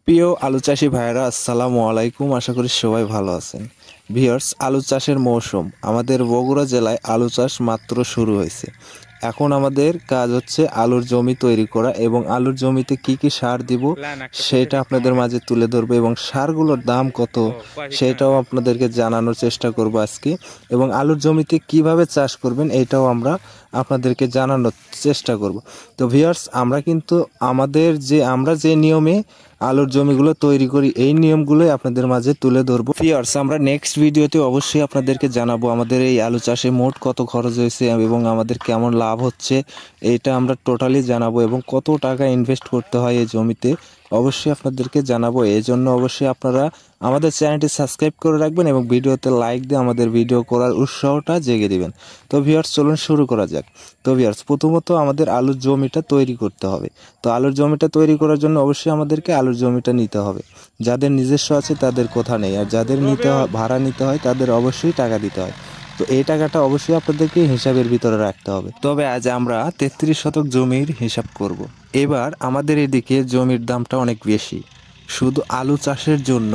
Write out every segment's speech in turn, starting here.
প্রিয় আলু চাষি ভাইরা আসসালামু আলাইকুম। আশা করি সবাই ভালো আছেন। ভিউয়ার্স, আলু চাষের মৌসুম আমাদের বগুড়া জেলায় আলু চাষ মাত্র শুরু হয়েছে। এখন আমাদের কাজ হচ্ছে আলুর জমি তৈরি করা এবং আলুর জমিতে কি কি সার দিব সেটা আপনাদের মাঝে তুলে ধরবো এবং সারগুলোর দাম কত সেটাও আপনাদেরকে জানানোর চেষ্টা করব আজকে। এবং আলুর জমিতে কিভাবে চাষ করবেন এটাও আপনাদেরকে জানানোর চেষ্টা করব। তো ভিউয়ার্স, আমরা যে নিয়মে আলুর জমিগুলো তৈরি করি এই নিয়মগুলোই আপনাদের মাঝে তুলে ধরবো। ভিউয়ার্স, আমরা নেক্সট ভিডিওতে অবশ্যই আপনাদেরকে জানাবো আমাদের এই আলু চাষে মোট কত খরচ হয়েছে এবং আমাদের কেমন লাভ হচ্ছে, এইটা আমরা টোটালি জানাবো এবং কত টাকা ইনভেস্ট করতে হয় এই জমিতে অবশ্যই আপনাদেরকে জানাবো। এই জন্য অবশ্যই আপনারা আমাদের চ্যানেলটি সাবস্ক্রাইব করে রাখবেন এবং ভিডিওতে লাইক দিয়ে আমাদের ভিডিও করার উৎসাহটা জেগে দিবেন। তো ভিউয়ার্স, চলুন শুরু করা যাক। তো ভিউয়ার্স, প্রথমত আমাদের আলুর জমিটা তৈরি করতে হবে। তো আলুর জমিটা তৈরি করার জন্য অবশ্যই আমাদেরকে আলুর জমিটা নিতে হবে। যাদের নিজস্ব আছে তাদের কথা নেই, আর যাদের ভাড়া নিতে হয় তাদের অবশ্যই টাকা দিতে হয়। তো এই টাকাটা অবশ্যই আপনাদেরকে হিসাবের ভিতরে রাখতে হবে। তবে আজ আমরা 33 শতক জমির হিসাব করব। এবার আমাদের এদিকে জমির দামটা অনেক বেশি। শুধু আলু চাষের জন্য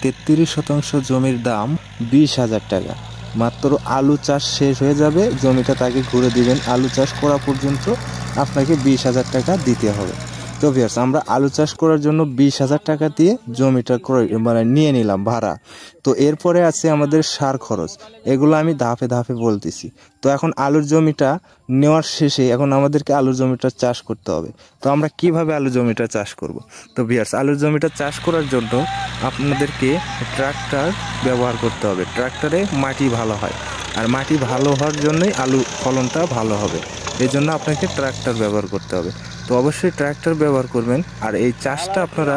33 শতাংশ জমির দাম 20,000 টাকা। মাত্র আলু চাষ শেষ হয়ে যাবে, জমিটা তাকে ঘুরে দিবেন, আলু চাষ করা পর্যন্ত আপনাকে 20,000 টাকা দিতে হবে। তো ভিউয়ার্স, আমরা আলু চাষ করার জন্য 20,000 টাকা দিয়ে জমিটা নিয়ে নিলাম ভাড়া। তো এরপরে আছে আমাদের সার খরচ, এগুলো আমি ধাপে ধাপে বলতেছি। তো এখন আলুর জমিটা নেওয়ার শেষে এখন আমাদেরকে আলুর জমিটা চাষ করতে হবে। তো আমরা কিভাবে আলুর জমিটা চাষ করব? তো ভিউয়ার্স, আলুর জমিটা চাষ করার জন্য আপনাদেরকে ট্রাক্টর ব্যবহার করতে হবে। ট্রাক্টরে মাটি ভালো হয়, আর মাটি ভালো হওয়ার জন্যই আলু ফলনটা ভালো হবে। এই জন্য আপনাকে ট্রাক্টর ব্যবহার করতে হবে। তো অবশ্যই ট্রাক্টর ব্যবহার করবেন। আর এই চাষটা আপনারা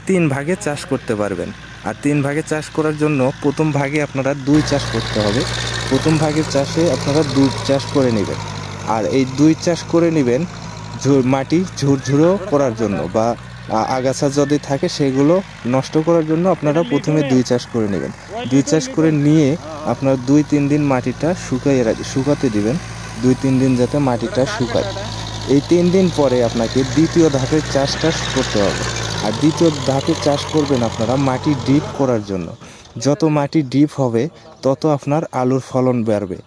3 ভাগে চাষ করতে পারবেন। আর 3 ভাগে চাষ করার জন্য প্রথম ভাগে আপনারা 2 চাষ করতে হবে। প্রথম ভাগের চাষে আপনারা 2 চাষ করে নেবেন। আর এই 2 চাষ করে নেবেন মাটি ঝুরঝুরো করার জন্য বা আগাছা যদি থাকে সেগুলো নষ্ট করার জন্য আপনারা প্রথমে 2 চাষ করে নেবেন। 2 চাষ করে নিয়ে আপনারা 2-3 দিন মাটিটা শুকাতে দিবেন। 2-3 দিন যাতে মাটিটা শুকায়। এই 3 দিন পরে আপনাকে দ্বিতীয় ধাপের চাষটা করতে হবে। আর দ্বিতীয় ধাপে চাষ করবেন আপনারা মাটি ডিপ করার জন্য। যত মাটি ডিপ হবে তত আপনার আলুর ফলন বাড়বে।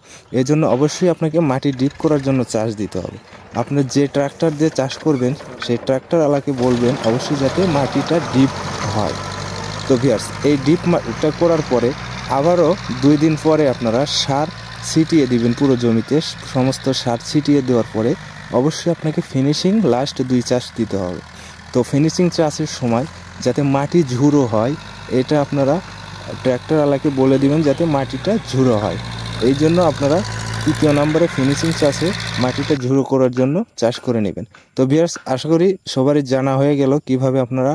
এজন্য অবশ্যই আপনাকে মাটি ডিপ করার জন্য চাষ দিতে হবে। আপনি যে ট্রাক্টর দিয়ে চাষ করবেন সেই ট্রাক্টর আলাকে বলবেন অবশ্যই যাতে মাটিটা ডিপ হয়। তো ভিউয়ার্স, এই ডিপ মাটিটা করার পরে আবারও 2 দিন পরে আপনারা সার ছিটিয়ে দিবেন পুরো জমিতে। সমস্ত সার ছিটিয়ে দেওয়ার পরে অবশ্যই আপনাকে ফিনিশিং লাস্ট 2 চাষ দিতে হবে। তো ফিনিশিং চাষের সময় যাতে মাটি ঝুরো হয় এটা আপনারা ট্র্যাক্টর আলাকে বলে দিবেন যাতে মাটিটা ঝুরো হয়। এই জন্য আপনারা 3য় নম্বরে ফিনিশিং চাষে মাটিটা ঝুরো করার জন্য চাষ করে নেবেন। তো ভিউয়ার্স, আশা করি সবারই জানা হয়ে গেল কিভাবে আপনারা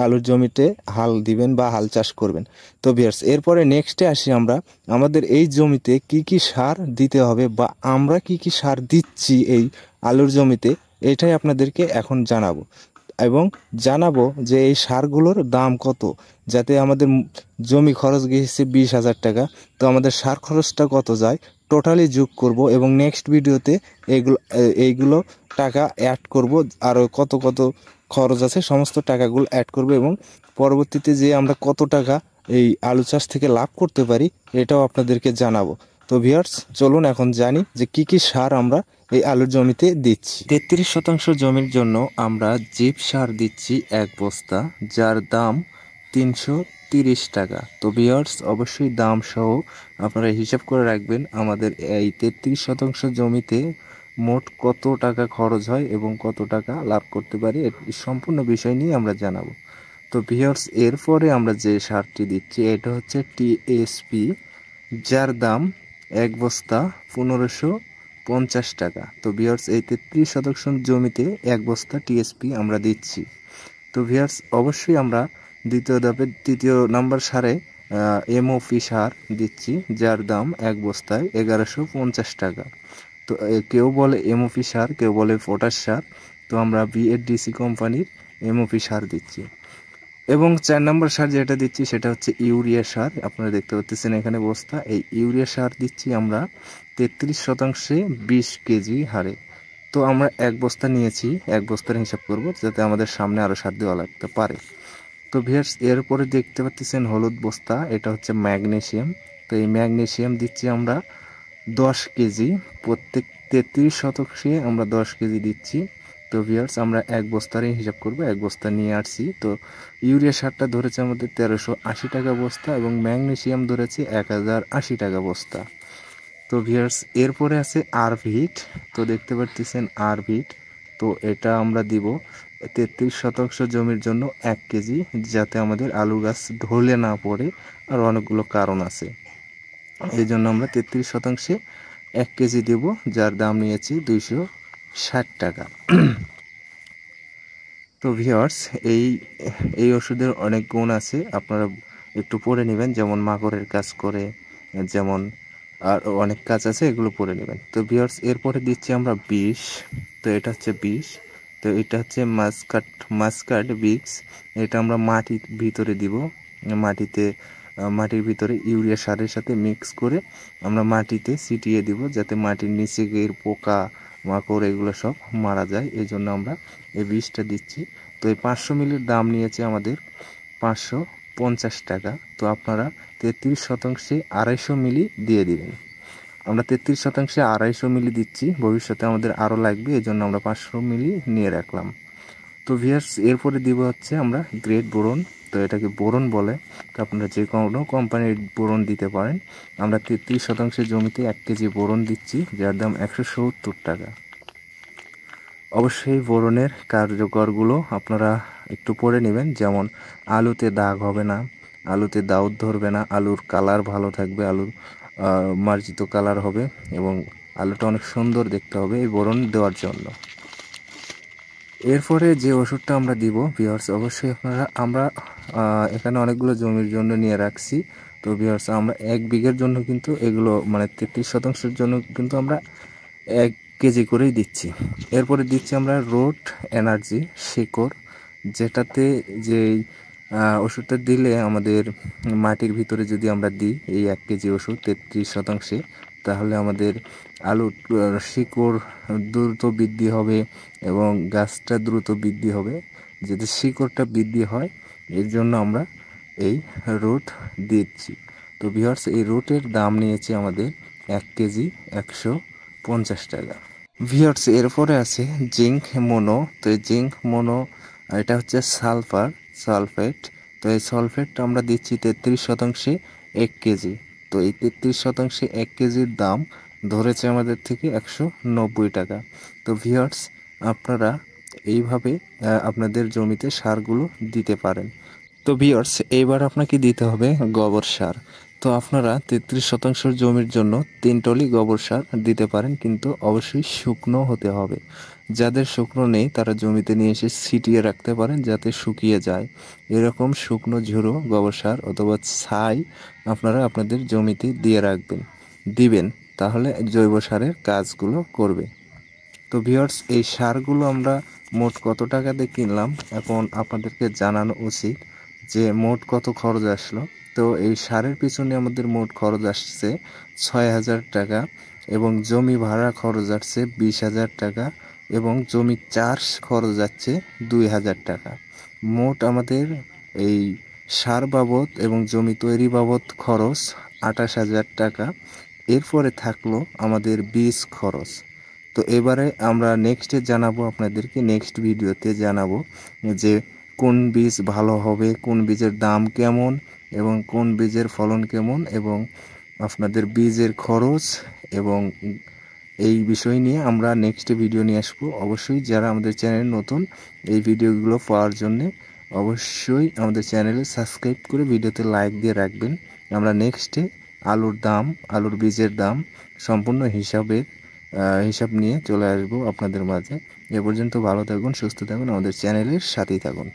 আলুর জমিতে হাল দিবেন বা হাল চাষ করবেন। তো ভিউয়ার্স, এরপরে নেক্সটে আসি আমরা আমাদের এই জমিতে কি কি সার দিতে হবে বা আমরা কি কি সার দিচ্ছি এই আলুর জমিতে, এটাই আপনাদেরকে এখন জানাবো। এবং জানাবো যে এই সারগুলোর দাম কত, যাতে আমাদের জমি খরচ গিয়েছে 20,000 টাকা। তো আমাদের সার খরচটা কত যায় টোটালি যোগ করব এবং নেক্সট ভিডিওতে এইগুলো টাকা অ্যাড করব। আরও কত কত খরচ আছে সমস্ত টাকাগুলো অ্যাড করব এবং পরবর্তীতে যে আমরা কত টাকা এই আলু চাষ থেকে লাভ করতে পারি এটাও আপনাদেরকে জানাবো। তো ভিউয়ার্স, চলুন এখন জানি যে কি কি সার আমরা এই আলুর জমিতে দিচ্ছি। 33 শতাংশ জমির জন্য আমরা জিপ সার দিচ্ছি 1 বস্তা, যার দাম 330 টাকা। তো ভিউয়ার্স, অবশ্যই দাম সহ আপনারা হিসাব করে রাখবেন আমাদের এই 33 শতাংশ জমিতে মোট কত টাকা খরচ হয় এবং কত টাকা লাভ করতে পারি, এর সম্পূর্ণ বিষয় নিয়ে আমরা জানাবো। তো ভিউয়ার্স, এরপরে আমরা যে সারটি দিচ্ছি এটা হচ্ছে টিএসপি, যার দাম 1 বস্তা 1550 টাকা। তো ভিউয়ার্স, এই 33 শতাংশ জমিতে 1 বস্তা টিএসপি আমরা দিচ্ছি। তো ভিউয়ার্স, অবশ্যই আমরা তৃতীয় নাম্বার সারে এমওপি সার দিচ্ছি, যার দাম 1 বস্তায় 1150 টাকা। তো কেউ বলে এমওপি সার, কেউ বলে পটাশ সার। তো আমরা বিএডিসি কোম্পানির এমওপি সার দিচ্ছি। এবং 4 নম্বর সার যেটা দিচ্ছি সেটা হচ্ছে ইউরিয়া সার। আপনারা দেখতে পাচ্ছেন এখানে বস্তা, এই ইউরিয়া সার দিচ্ছি আমরা 33 শতাংশে 20 কেজি হারে। তো আমরা 1 বস্তা নিয়েছি, 1 বস্তার হিসাব করব যাতে আমাদের সামনে আরও সার দেওয়া লাগতে পারে। তো ভিউয়ার্স এরপরে দেখতে পাচ্ছেন হলুদ বস্তা, এটা হচ্ছে ম্যাগনেসিয়াম। তো এই ম্যাগনেসিয়াম দিচ্ছি আমরা 10 কেজি, প্রত্যেক 33 শতাংশে আমরা 10 কেজি দিচ্ছি। তো ভিউয়ার্স আমরা 1 বস্তারই হিসাব করব, 1 বস্তা নিয়ে আসছি। তো ইউরিয়া সারটা ধরেছে আমাদের 1380 টাকা বস্তা এবং ম্যাগনেসিয়াম ধরেছে 1080 টাকা বস্তা। তো ভিউয়ার্স এরপরে আছে আরভিট। তো দেখতে পাচ্ছেন আরভিট, তো এটা আমরা দিব 33 শতাংশ জমির জন্য 1 কেজি, যাতে আমাদের আলু গাছ ঢলে না পড়ে। আর অনেকগুলো কারণ আছে, এই জন্য আমরা 33 শতাংশে 1 কেজি দেব, যার দাম নিয়েছি 260 টাকা। তো ভিউয়ার্স এই ওষুধের অনেক গুণ আছে, আপনারা একটু পড়ে নেবেন, যেমন মাকড়ের কাজ করে, যেমন আর অনেক কাজ আছে, এগুলো পড়ে নেবেন। তো ভিউয়ার্স এরপরে দিচ্ছি আমরা বিষ। তো এটা হচ্ছে বিষ, তো এটা হচ্ছে মাস্কাট বিক্স। এটা আমরা মাটির ভিতরে দিব, মাটির ভিতরে ইউরিয়া সারের সাথে মিক্স করে আমরা মাটিতে ছিটিয়ে দিব, যাতে মাটির নিচে গিয়ে পোকা মাকড় এগুলো সব মারা যায়। এই জন্য আমরা এই বীজটা দিচ্ছি। তো এই 500 মিলির দাম নিয়েছে আমাদের 550 টাকা। তো আপনারা 33 শতাংশে 250 মিলি দিয়ে দিবেন। আমরা 33 শতাংশে 250 মিলি দিচ্ছি, ভবিষ্যতে আমাদের আরও লাগবে, এই জন্য আমরা 500 মিলি নিয়ে রাখলাম। তো ভিউয়ার্স এরপরে দিব হচ্ছে আমরা গ্রেড বোরন। তো এটাকে বোরন বলে, তো আপনারা যে কোনো কোম্পানির বোরন দিতে পারেন। আমরা 33 শতাংশের জমিতে 1 কেজি বোরন দিচ্ছি, যার দাম 170 টাকা। অবশ্যই বোরনের কার্যকরগুলো আপনারা একটু পড়ে নেবেন, যেমন আলুতে দাগ হবে না, আলুতে দাউদ ধরবে না, আলুর কালার ভালো থাকবে, আলুর মার্জিত কালার হবে এবং আলুটা অনেক সুন্দর দেখতে হবে এই বোরন দেওয়ার জন্য। এরপরে যে ওষুধটা আমরা দিব ভিউয়ার্স, অবশ্যই আমরা এখানে অনেকগুলো জমির জন্য নিয়ে রাখছি। তো ভিউয়ার্স আমরা 1 বিঘের জন্য কিন্তু এগুলো মানে 33 শতাংশের জন্য কিন্তু আমরা 1 কেজি করেই দিচ্ছি। এরপরে দিচ্ছি আমরা রুট এনার্জি শিকড়, যেটাতে যেই ওষুধটা দিলে আমাদের মাটির ভিতরে যদি আমরা দিই এই 1 কেজি ওষুধ 33 শতাংশে, তাহলে আমাদের আলুর শিকড় দ্রুত বৃদ্ধি হবে এবং গাছটা দ্রুত বৃদ্ধি হবে। যদি শিকড়টা বৃদ্ধি হয়, এর জন্য আমরা এই রুট দিচ্ছি। তো ভিউয়ার্স এই রুটের দাম নিয়েছে আমাদের 1 কেজি 150 টাকা। ভিউয়ার্স এরপরে আছে জিঙ্ক মোনো। তো এই জিঙ্ক মোনো এটা হচ্ছে সালফেট। তো এই সালফেটটা আমরা দিচ্ছি 33 শতাংশে 1 কেজি। তো এই 33 শতাংশে 1 কেজির দাম ধরেছে আমাদের থেকে 190 টাকা। তো ভিউয়ার্স আপনারা এইভাবে আপনাদের জমিতে সারগুলো দিতে পারেন। তো ভিউয়ার্স এইবার আপনাকে দিতে হবে গোবর সার। তো আপনারা 33 শতাংশ জমির জন্য 3 টলি গোবর সার দিতে পারেন, কিন্তু অবশ্যই শুকনো হতে হবে। যাদের শুকনো নেই তারা জমিতে নিয়ে এসে ছিটিয়ে রাখতে পারেন, যাতে শুকিয়ে যায়। এরকম শুকনো ঝুড়ো গোবর সার অথবা ছাই আপনারা আপনাদের জমিতে দিয়ে দিবেন, তাহলে জৈব সারের কাজগুলো করবে। তো ভিউয়ার্স এই সারগুলো আমরা মোট কত টাকা দিয়ে কিনলাম এখন আপনাদেরকে জানানো উচিত, যে মোট কত খরচ আসলো। তো এই সারের পিছনে আমাদের মোট খরচ আসছে 6000 টাকা এবং জমি ভাড়া খরচ আসছে 20,000 টাকা এবং জমি চাষ খরচ যাচ্ছে 2000 টাকা। মোট আমাদের এই সার বাবদ এবং জমি তৈরি বাবদ খরচ 28,000 টাকা। এরপরে থাকলো আমাদের বীজ খরচ। তো এবারে আমরা নেক্সটে জানাবো আপনাদেরকে, নেক্সট ভিডিওতে জানাবো যে কোন বীজ ভালো হবে, কোন বীজের দাম কেমন এবং কোন বীজের ফলন কেমন এবং আপনাদের বীজের খরচ এবং এই বিষয় নিয়ে আমরা নেক্সট ভিডিও নিয়ে আসবো। অবশ্যই যারা আমাদের চ্যানেল নতুন, এই ভিডিওগুলো পাওয়ার জন্যে অবশ্যই আমাদের চ্যানেলে সাবস্ক্রাইব করে ভিডিওতে লাইক দিয়ে রাখবেন। আমরা নেক্সটে আলুর বীজের দাম সম্পূর্ণ হিসাব নিয়ে চলে আসবো আপনাদের মাঝে। এ পর্যন্ত ভালো থাকুন, সুস্থ থাকুন, আমাদের চ্যানেলের সাথেই থাকুন।